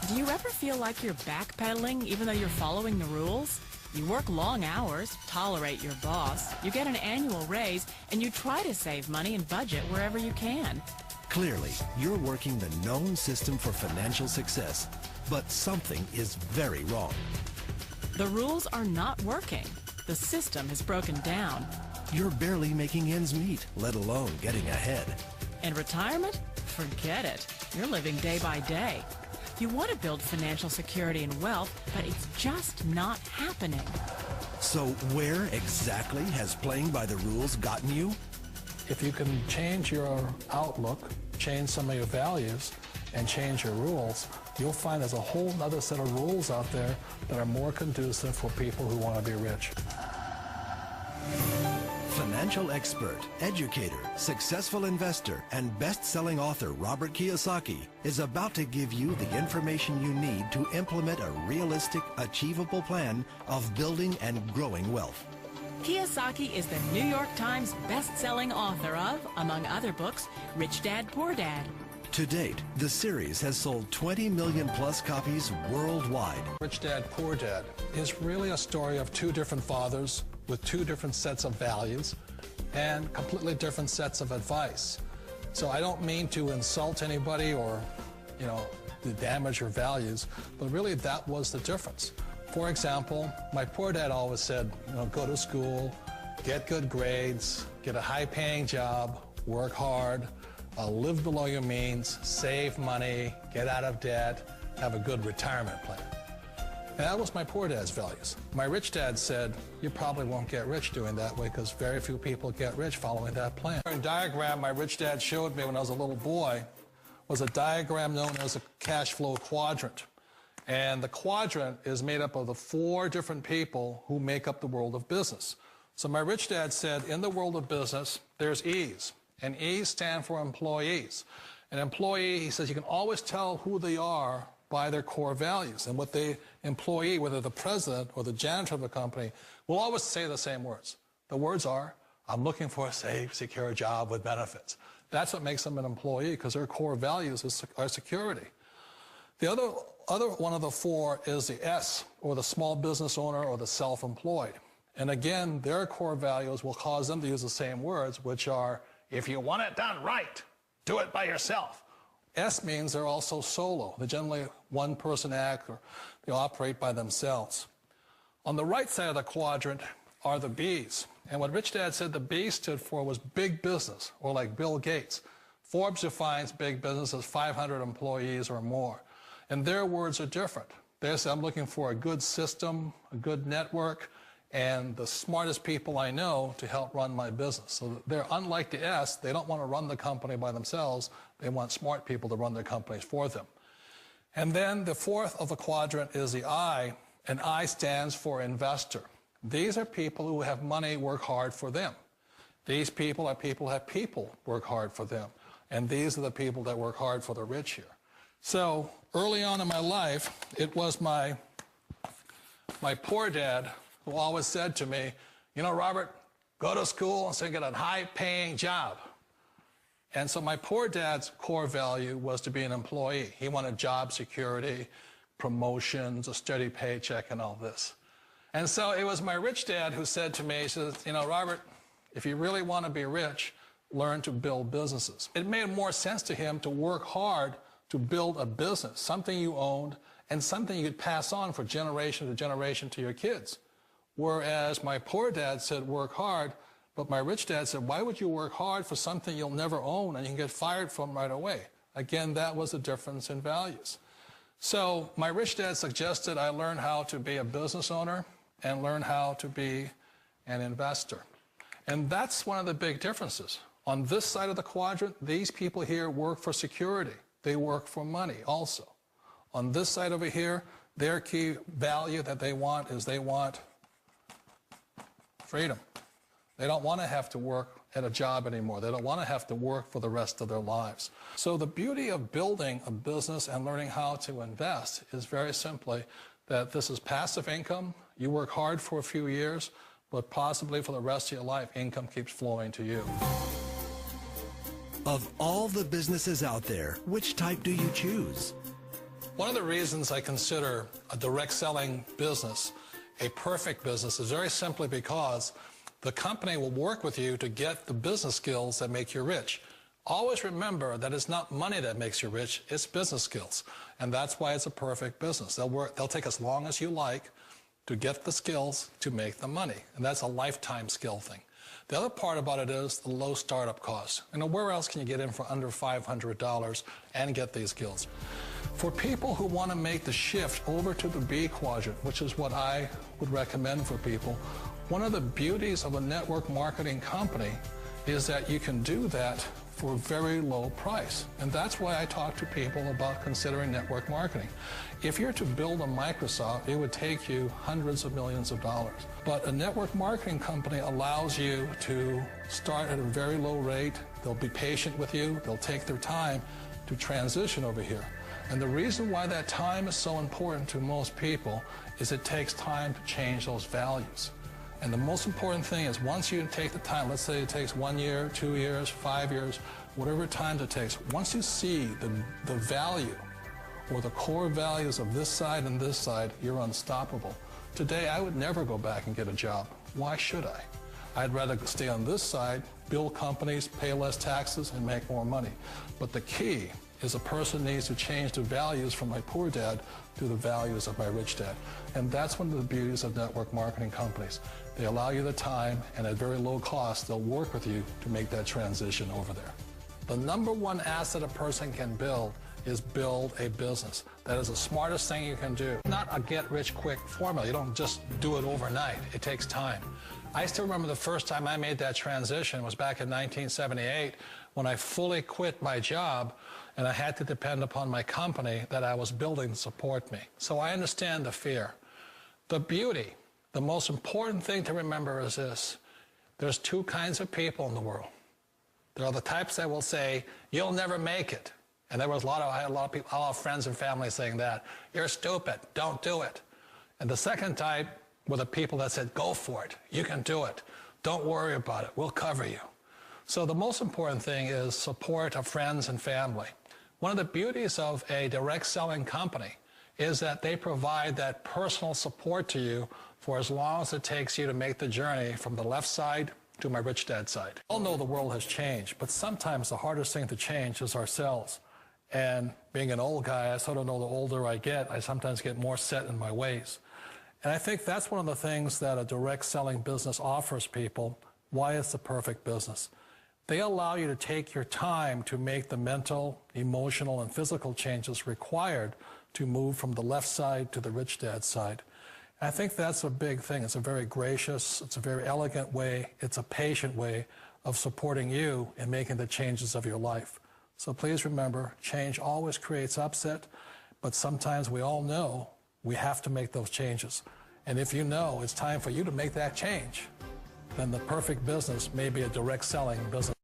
Do you ever feel like you're backpedaling even though you're following the rules? You work long hours, tolerate your boss, you get an annual raise, and you try to save money and budget wherever you can. Clearly, you're working the known system for financial success, but something is very wrong. The rules are not working. The system has broken down. You're barely making ends meet, let alone getting ahead. And retirement? Forget it. You're living day by day. You want to build financial security and wealth, but it's just not happening. So where exactly has playing by the rules gotten you? If you can change your outlook, change some of your values, and change your rules, you'll find there's a whole other set of rules out there that are more conducive for people who want to be rich. Financial expert, educator, successful investor, and best-selling author Robert Kiyosaki is about to give you the information you need to implement a realistic, achievable plan of building and growing wealth. Kiyosaki is the New York Times best-selling author of, among other books, Rich Dad, Poor Dad. To date, the series has sold 20 million plus copies worldwide. Rich Dad, Poor Dad is really a story of two different fathers with two different sets of values and completely different sets of advice. So I don't mean to insult anybody or, to damage your values, but really that was the difference. For example, my poor dad always said, go to school, get good grades, get a high-paying job, work hard, live below your means, save money, get out of debt, have a good retirement plan. And that was my poor dad's values. My rich dad said, you probably won't get rich doing that way because very few people get rich following that plan. A diagram my rich dad showed me when I was a little boy was a diagram known as a cash flow quadrant. And the quadrant is made up of the four different people who make up the world of business. So my rich dad said, in the world of business, there's E's. And E's stand for employees. An employee, he says, you can always tell who they are by their core values. And what the employee, whether the president or the janitor of the company, will always say the same words. The words are, I'm looking for a safe, secure job with benefits. That's what makes them an employee, because their core values are security. The other one of the four is the S, or the small business owner or the self-employed. And again, their core values will cause them to use the same words, which are, if you want it done right, do it by yourself. S means they're also solo. They're generally one-person act, or they operate by themselves. On the right side of the quadrant are the B's. And what Rich Dad said the B stood for was big business, or like Bill Gates. Forbes defines big business as 500 employees or more. And their words are different. They say, I'm looking for a good system, a good network, and the smartest people I know to help run my business. So they're unlike the S. They don't want to run the company by themselves. They want smart people to run their companies for them. And then the fourth of the quadrant is the I, and I stands for investor. These are people who have money work hard for them. These people are people who have people work hard for them. And these are the people that work hard for the rich here. So early on in my life, it was my poor dad who always said to me, Robert, go to school and so get a high-paying job. And so my poor dad's core value was to be an employee. He wanted job security, promotions, a steady paycheck, and all this. And so it was my rich dad who said to me, he says, Robert, if you really want to be rich, learn to build businesses. It made more sense to him to work hard to build a business, something you owned, and something you could pass on for generation to generation to your kids. Whereas my poor dad said work hard, but my rich dad said, why would you work hard for something you'll never own and you can get fired from right away? Again, that was the difference in values. So my rich dad suggested I learn how to be a business owner and learn how to be an investor. And that's one of the big differences. On this side of the quadrant, these people here work for security. They work for money also. On this side over here, their key value that they want is they want freedom. They don't want to have to work at a job anymore. They don't want to have to work for the rest of their lives. So the beauty of building a business and learning how to invest is very simply that this is passive income. You work hard for a few years, but possibly for the rest of your life, income keeps flowing to you. Of all the businesses out there, which type do you choose? One of the reasons I consider a direct selling business a perfect business is very simply because the company will work with you to get the business skills that make you rich. Always remember that it's not money that makes you rich, it's business skills. And that's why it's a perfect business. They'll take as long as you like to get the skills to make the money. And that's a lifetime skill thing. The other part about it is the low startup cost. Where else can you get in for under $500 and get these skills? For people who want to make the shift over to the B quadrant, which is what I would recommend for people, one of the beauties of a network marketing company is that you can do that for a very low price. And that's why I talk to people about considering network marketing. If you're to build a Microsoft, it would take you hundreds of millions of dollars. But a network marketing company allows you to start at a very low rate. They'll be patient with you. They'll take their time to transition over here. And the reason why that time is so important to most people is it takes time to change those values. And the most important thing is once you take the time, let's say it takes 1 year, 2 years, 5 years, whatever time it takes, once you see the value or the core values of this side and this side, you're unstoppable. Today, I would never go back and get a job. Why should I? I'd rather stay on this side, build companies, pay less taxes, and make more money. But the key is a person needs to change the values from my poor dad to the values of my rich dad. And that's one of the beauties of network marketing companies. They allow you the time, and at very low cost, they'll work with you to make that transition over there. The number one asset a person can build is build a business. That is the smartest thing you can do. Not a get-rich-quick formula. You don't just do it overnight. It takes time. I still remember the first time I made that transition was back in 1978 when I fully quit my job and I had to depend upon my company that I was building to support me. So I understand the fear. The beauty, the most important thing to remember is this. There's two kinds of people in the world. There are the types that will say, you'll never make it. And I had a lot of people, a lot of friends and family saying that. You're stupid, don't do it. And the second type were the people that said, go for it, you can do it. Don't worry about it, we'll cover you. So the most important thing is support of friends and family. One of the beauties of a direct selling company is that they provide that personal support to you for as long as it takes you to make the journey from the left side to my rich dad side. We all know the world has changed, but sometimes the hardest thing to change is ourselves. And being an old guy, I sort of know the older I get, I sometimes get more set in my ways. And I think that's one of the things that a direct selling business offers people, why it's the perfect business. They allow you to take your time to make the mental, emotional, and physical changes required to move from the left side to the rich dad side. And I think that's a big thing. It's a very gracious, it's a very elegant way, it's a patient way of supporting you in making the changes of your life. So please remember, change always creates upset, but sometimes we all know we have to make those changes. And if you know it's time for you to make that change, then the perfect business may be a direct selling business.